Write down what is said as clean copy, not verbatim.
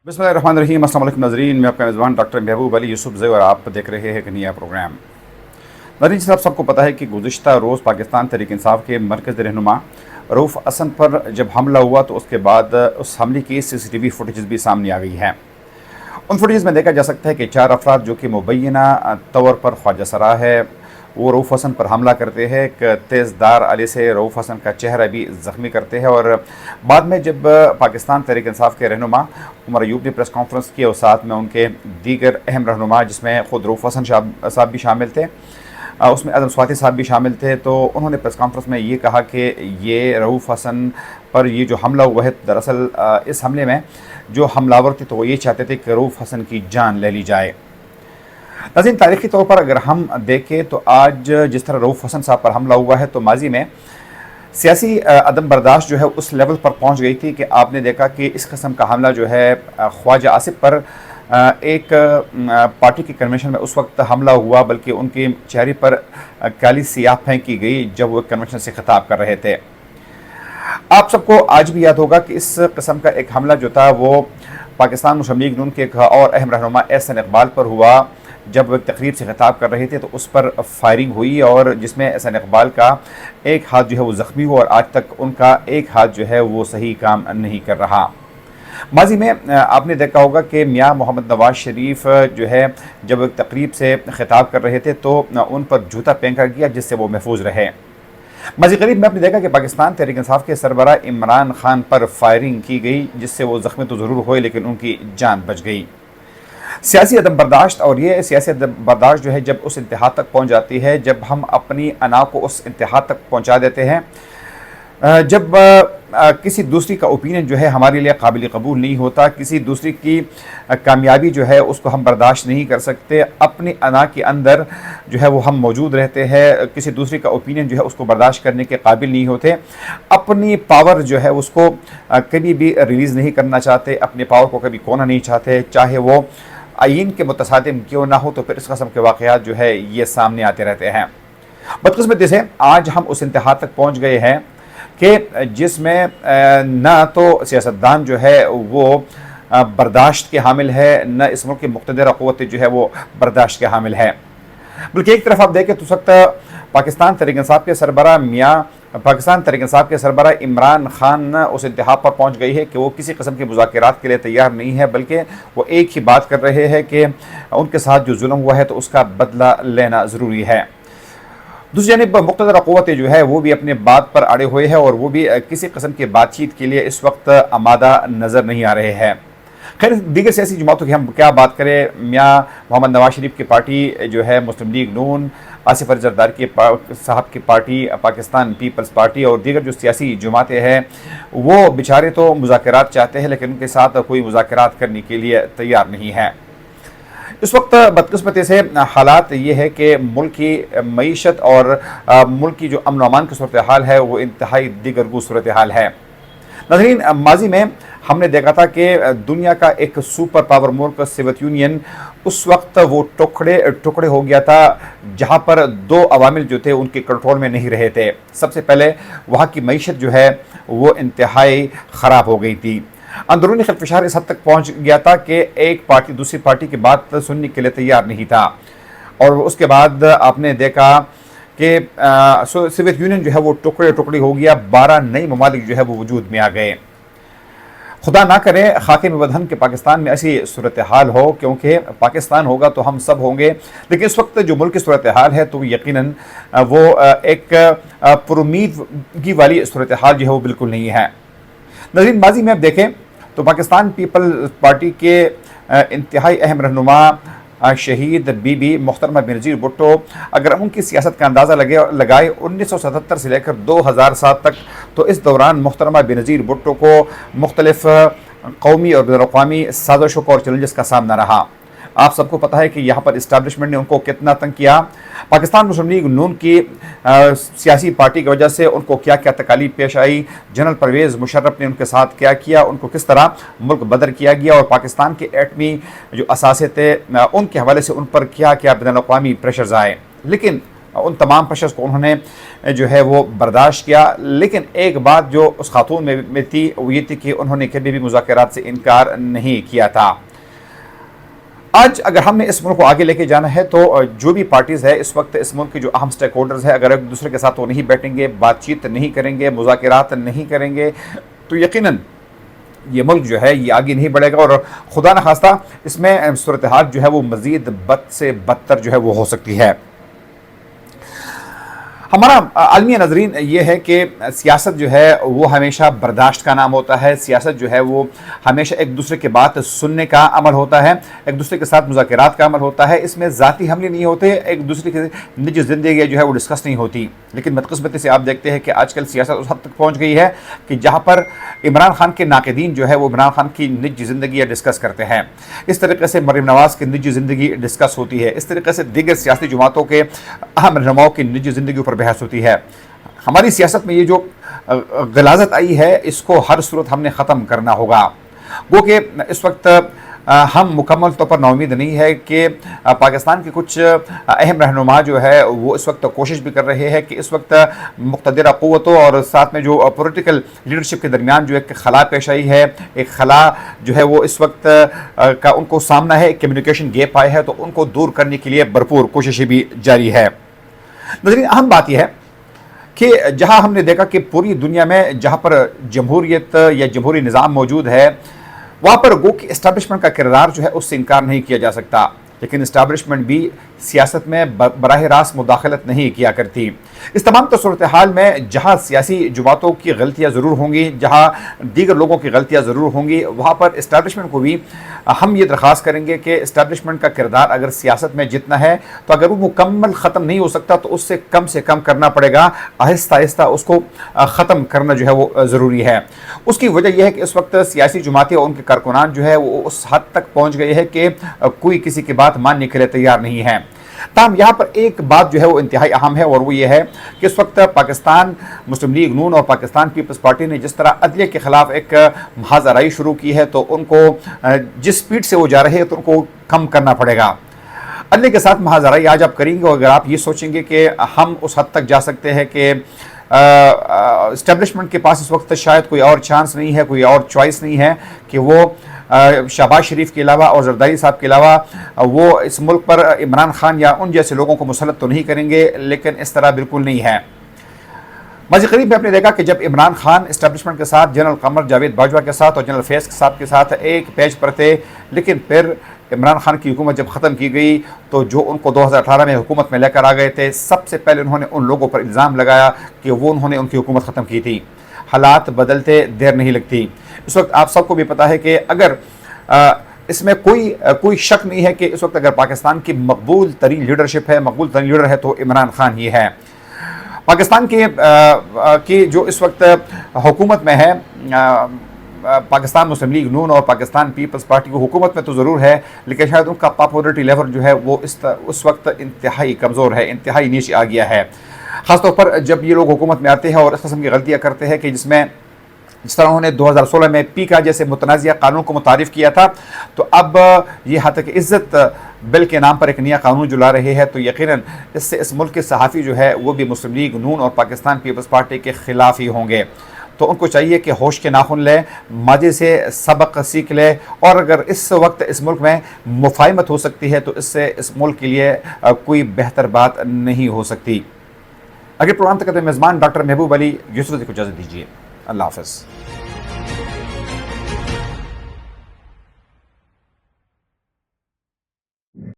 बिस्मिल्लाहिर्रहमानिर्रहीम। अस्सलाम वालेकुम नाज़रीन, मैं आपका मेज़बान डॉक्टर महबूब अली यूसुफ ज़ई और आप देख रहे हैं एक नया प्रोग्राम। नाज़रीन साहब, सबको पता है कि गुज़िश्ता रोज़ पाकिस्तान तहरीक इंसाफ के मरकज़ी रहनुमा रऊफ़ हसन पर जब हमला हुआ तो उसके बाद उस हमले की CCTV फुटेज भी सामने आ गई है। उन फुटेज में देखा जा सकता है कि 4 अफराद जो कि मुबैना तौर पर ख्वाजा सरा है वो रऊफ़ हसन पर हमला करते हैं। एक तेज़दार आले से रऊफ़ हसन का चेहरा भी ज़ख्मी करते हैं और बाद में जब पाकिस्तान तहरीक इंसाफ के रहनुमा उमर अयूब ने प्रेस कॉन्फ्रेंस की और साथ में उनके दीगर अहम रहनुमा जिसमें ख़ुद रऊफ़ हसन साहब भी शामिल थे, उसमें आदम स्वाति साहब भी शामिल थे, तो उन्होंने प्रेस कॉन्फ्रेंस में ये कहा कि ये रऊफ़ हसन पर ये जो हमला हुआ है, दरअसल इस हमले में जो हमलावर थे तो वो ये चाहते थे कि रऊफ़ हसन की जान ले ली जाए। नाज़रीन, तारीख़ी तौर पर अगर हम देखें तो आज जिस तरह रऊफ़ हसन साहब पर हमला हुआ है तो माजी में सियासी अदम बर्दाश्त जो है उस लेवल पर पहुंच गई थी कि आपने देखा कि इस किस्म का हमला जो है ख्वाजा आसिफ पर एक पार्टी की कन्वेंशन में उस वक्त हमला हुआ, बल्कि उनके चेहरे पर काली सियाह फेंकी गई जब वो कन्वेंशन से खिताब कर रहे थे। आप सबको आज भी याद होगा कि इस किस्म का एक हमला जो था वो पाकिस्तान मुस्लिम लीग नून के एक और अहम रहनुमा एहसन इकबाल पर हुआ। जब वो एक तकरीब से खिताब कर रहे थे तो उस पर फायरिंग हुई और जिसमें एहसन इकबाल का एक हाथ जो है वो ज़ख्मी हुआ और आज तक उनका एक हाथ जो है वो सही काम नहीं कर रहा। माजी में आपने देखा होगा कि मियाँ मोहम्मद नवाज शरीफ जो है जब एक तकरीब से खिताब कर रहे थे तो उन पर जूता फेंका गया जिससे वो महफूज रहे। मज़ीद करीब में आपने देखा कि पाकिस्तान तहरीक इंसाफ के सरबरा इमरान खान पर फायरिंग की गई जिससे वो ज़ख्मी तो ज़रूर हुए लेकिन उनकी जान बच गई। सियासी अदम बर्दाश्त, और ये सियासी अदम बर्दाश्त जो है जब उस इंतहा तक पहुंच जाती है, जब हम अपनी अना को उस इंतहा तक पहुंचा देते हैं, जब किसी दूसरी का ओपिनियन जो है हमारे लिए काबिल कबूल नहीं होता, किसी दूसरी की कामयाबी जो है उसको हम बर्दाश्त नहीं कर सकते, अपनी अना के अंदर जो है वो हम मौजूद रहते हैं, किसी दूसरी का ओपिनियन जो है उसको बर्दाश्त करने के काबिल नहीं होते, अपनी पावर जो है उसको कभी भी रिलीज़ नहीं करना चाहते, अपने पावर को कभी खोना नहीं चाहते, चाहे वो आइन के मुतसादिम क्यों ना हो, तो फिर इस किस्म के वाक़यात जो है ये सामने आते रहते हैं। बदकिस्मती से आज हम उस इंतहा तक पहुँच गए हैं कि जिसमें ना तो सियासतदान जो है वो बर्दाश्त के हामिल है, न इस मुल्क की मुक़्तदर क़ुव्वत जो है वो बर्दाश्त के हामिल है। बल्कि एक तरफ आप देखें तो सख्त पाकिस्तान तहरीक इंसाफ के सरबरा इमरान खान उस इंतहा पर पहुंच गई है कि वो किसी किस्म के मुज़ाकरात के लिए तैयार नहीं है, बल्कि वो एक ही बात कर रहे हैं कि उनके साथ जो जुल्म हुआ है तो उसका बदला लेना ज़रूरी है। दूसरी जानिब मुक़्तदर क़ुव्वत जो है वो भी अपने बात पर अड़े हुए हैं और वो भी किसी किस्म की बातचीत के लिए इस वक्त आमादा नज़र नहीं आ रहे हैं। खैर, दीगर सियासी जमातों की हम क्या बात करें, मियाँ मोहम्मद नवाज शरीफ की पार्टी जो है मुस्लिम लीग नून, आसिफ अली ज़रदारी साहब की पार्टी पाकिस्तान पीपल्स पार्टी और दीगर जो सियासी जमातें हैं वो बेचारे तो मुज़ाकरात चाहते हैं लेकिन उनके साथ कोई मुज़ाकरात करने के लिए तैयार नहीं है। इस वक्त बदकिस्मती से हालात ये है कि मुल्क की मईशत और मुल्क की जो अमन व अमान की सूरत हाल है वो इंतहाई दिगरगू सूरत हाल है। नाज़रीन, माजी में हमने देखा था कि दुनिया का एक सुपर पावर मुल्क सोवियत यूनियन उस वक्त वो टुकड़े हो गया था जहाँ पर 2 अवामिल जो थे उनके कंट्रोल में नहीं रहे थे। सबसे पहले वहाँ की मईशत जो है वो इंतहाई ख़राब हो गई थी, अंदरूनी खिलफिशार इस हद तक पहुँच गया था कि एक पार्टी दूसरी पार्टी की बात सुनने के लिए तैयार नहीं था। और उसके बाद आपने देखा कि सोवियत यूनियन जो है वो टुकड़े हो गया, 12 नई ममालिक जो है वो वजूद में आ गए। खुदा ना करे खाके में बदहन के पाकिस्तान में ऐसी सूरत हाल हो, क्योंकि पाकिस्तान होगा तो हम सब होंगे, लेकिन इस वक्त जो मुल्क की सूरत हाल है तो यकीनन वो एक पुरुमीदगी वाली सूरत हाल जो है वो बिल्कुल नहीं है। नाज़रीन, माजी में अब देखें तो पाकिस्तान पीपल्स पार्टी के इंतहाई अहम रहनुमा शहीद बीबी मोहतरमा बेनज़ीर भुट्टो, अगर हम उनकी सियासत का अंदाज़ा लगाए 1977 से लेकर 2007 तक, तो इस दौरान मोहतरमा बेनज़ीर भुट्टो को मुख्तलिफ़ कौमी और बैनुल-अक़वामी साज़िशों और चैलेंजेस का सामना रहा। आप सबको पता है कि यहाँ पर इस्टेब्लिशमेंट ने उनको कितना तंग किया, पाकिस्तान मुस्लिम लीग नून की सियासी पार्टी की वजह से उनको क्या क्या तकालीफ पेश आई, जनरल परवेज़ मुशर्रफ ने उनके साथ क्या किया, उनको किस तरह मुल्क बदर किया गया और पाकिस्तान के एटमी जो असासे थे उनके हवाले से उन पर क्या क्या बैनुल-अक़वामी प्रेशर्स आए। लेकिन ان تمام پریشرز کو انہوں نے جو ہے وہ برداشت کیا، لیکن ایک بات جو اس خاتون میں تھی وہ یہ تھی کہ انہوں نے کبھی بھی مذاکرات سے انکار نہیں کیا تھا۔ آج اگر ہم نے اس ملک کو آگے لے کے جانا ہے تو جو بھی پارٹیز ہے اس وقت اس ملک کے جو اہم سٹیک ہولڈرز ہیں، اگر ایک دوسرے کے ساتھ وہ نہیں بیٹھیں گے، بات چیت نہیں کریں گے، مذاکرات نہیں کریں گے، تو یقیناً یہ ملک جو ہے یہ آگے نہیں بڑھے گا، اور خدا نخواستہ اس میں صورتحال جو ہے وہ مزید بد سے بدتر جو ہے وہ ہو سکتی ہے۔ ہمارا عالمی ناظرین یہ ہے کہ سیاست جو ہے وہ ہمیشہ برداشت کا نام ہوتا ہے، سیاست جو ہے وہ ہمیشہ ایک دوسرے کی بات سننے کا عمل ہوتا ہے، ایک دوسرے کے ساتھ مذاکرات کا عمل ہوتا ہے، اس میں ذاتی حملے نہیں ہوتے، ایک دوسرے کی نجی زندگی جو ہے وہ ڈسکس نہیں ہوتی۔ لیکن بدقسمتی سے آپ دیکھتے ہیں کہ آج کل سیاست اس حد تک پہنچ گئی ہے کہ جہاں پر عمران خان کے ناقدین جو ہے وہ عمران خان کی نجی زندگی ڈسکس کرتے ہیں، اس طریقے سے مریم نواز کی نجی زندگی ڈسکس ہوتی ہے، اس طریقے سے دیگر سیاسی جماعتوں کے اہم رہنماؤں کی نجی زندگی پر بحث ہوتی ہے۔ ہماری سیاست میں یہ جو غلاظت آئی ہے اس کو ہر صورت ہم نے ختم کرنا ہوگا۔ وہ کہ اس وقت ہم مکمل طور پر ناامید نہیں ہے کہ پاکستان کے کچھ اہم رہنما جو ہے وہ اس وقت کوشش بھی کر رہے ہیں کہ اس وقت مقتدرہ قوتوں اور ساتھ میں جو پولیٹیکل لیڈرشپ کے درمیان جو ایک خلا پیش آئی ہے، ایک خلا جو ہے وہ اس وقت کا ان کو سامنا ہے، ایک کمیونیکیشن گیپ آیا ہے، تو ان کو دور کرنے کے لیے بھرپور کوششیں بھی جاری ہے۔ ناظرین، اہم بات یہ ہے کہ جہاں ہم نے دیکھا کہ پوری دنیا میں جہاں پر جمہوریت یا جمہوری نظام موجود ہے وہاں پر گو کہ اسٹیبلشمنٹ کا کردار جو ہے اس سے انکار نہیں کیا جا سکتا، لیکن اسٹیبلشمنٹ بھی سیاست میں براہ راست مداخلت نہیں کیا کرتی۔ اس تمام صورتحال میں جہاں سیاسی جماعتوں کی غلطیاں ضرور ہوں گی، جہاں دیگر لوگوں کی غلطیاں ضرور ہوں گی، وہاں پر اسٹیبلشمنٹ کو بھی ہم یہ درخواست کریں گے کہ اسٹیبلشمنٹ کا کردار اگر سیاست میں جتنا ہے تو اگر وہ مکمل ختم نہیں ہو سکتا تو اس سے کم کرنا پڑے گا، آہستہ آہستہ اس کو ختم کرنا جو ہے وہ ضروری ہے۔ اس کی وجہ یہ ہے کہ اس وقت سیاسی جماعتیں اور ان کے کارکنان جو ہے وہ اس حد تک پہنچ گئے ہیں کہ کوئی کسی کی بات ماننے کے لیے تیار نہیں ہے۔ تاہم یہاں پر ایک بات جو ہے وہ انتہائی اہم ہے، اور وہ یہ ہے کہ اس وقت پاکستان مسلم لیگ نون اور پاکستان پیپلز پارٹی نے جس طرح عدلیہ کے خلاف ایک محاذ آرائی شروع کی ہے تو ان کو جس سپیڈ سے وہ جا رہے ہیں تو ان کو کم کرنا پڑے گا۔ عدلیہ کے ساتھ محاذ آرائی آج آپ کریں گے، اور اگر آپ یہ سوچیں گے کہ ہم اس حد تک جا سکتے ہیں کہ اسٹیبلشمنٹ کے پاس اس وقت شاید کوئی اور چانس نہیں ہے، کوئی اور چوائس نہیں ہے کہ وہ شہباز شریف کے علاوہ اور زرداری صاحب کے علاوہ وہ اس ملک پر عمران خان یا ان جیسے لوگوں کو مسلط تو نہیں کریں گے، لیکن اس طرح بالکل نہیں ہے۔ ماضی قریب میں آپ نے دیکھا کہ جب عمران خان اسٹیبلشمنٹ کے ساتھ، جنرل قمر جاوید باجوہ کے ساتھ اور جنرل فیض صاحب کے ساتھ ایک پیج پر تھے، لیکن پھر عمران خان کی حکومت جب ختم کی گئی تو جو ان کو 2018 میں حکومت میں لے کر آ گئے تھے، سب سے پہلے انہوں نے ان لوگوں پر الزام لگایا کہ انہوں نے ان کی حکومت ختم کی تھی۔ حالات بدلتے دیر نہیں لگتی۔ اس وقت آپ سب کو بھی پتہ ہے کہ اگر اس میں کوئی شک نہیں ہے کہ اس وقت اگر پاکستان کی مقبول ترین لیڈرشپ ہے، مقبول ترین لیڈر ہے تو عمران خان ہی ہے۔ پاکستان کی جو اس وقت حکومت میں ہے، پاکستان مسلم لیگ نون اور پاکستان پیپلز پارٹی کو حکومت میں تو ضرور ہے، لیکن شاید ان کا پاپولرٹی لیول جو ہے وہ اس وقت انتہائی کمزور ہے، انتہائی نیچے آ گیا ہے۔ خاص طور پر جب یہ لوگ حکومت میں آتے ہیں اور اس قسم کی غلطیاں کرتے ہیں کہ جس طرح انہوں نے 2016 میں پی کا جیسے متنازعہ قانون کو متعارف کیا تھا، تو اب یہ حتیٰ کہ عزت بل کے نام پر ایک نیا قانون جو لا رہے ہیں، تو یقیناً اس سے اس ملک کے صحافی جو ہے وہ بھی مسلم لیگ نون اور پاکستان پیپلز پارٹی کے خلاف ہی ہوں گے۔ تو ان کو چاہیے کہ ہوش کے ناخن لے، ماضی سے سبق سیکھ لے، اور اگر اس وقت اس ملک میں مفاہمت ہو سکتی ہے تو اس سے اس ملک کے لیے کوئی بہتر بات نہیں ہو سکتی۔ اگلے پروگرام تک میزبان ڈاکٹر محبوب علی یوسف کو اجازت دیجیے۔ اللہ حافظ۔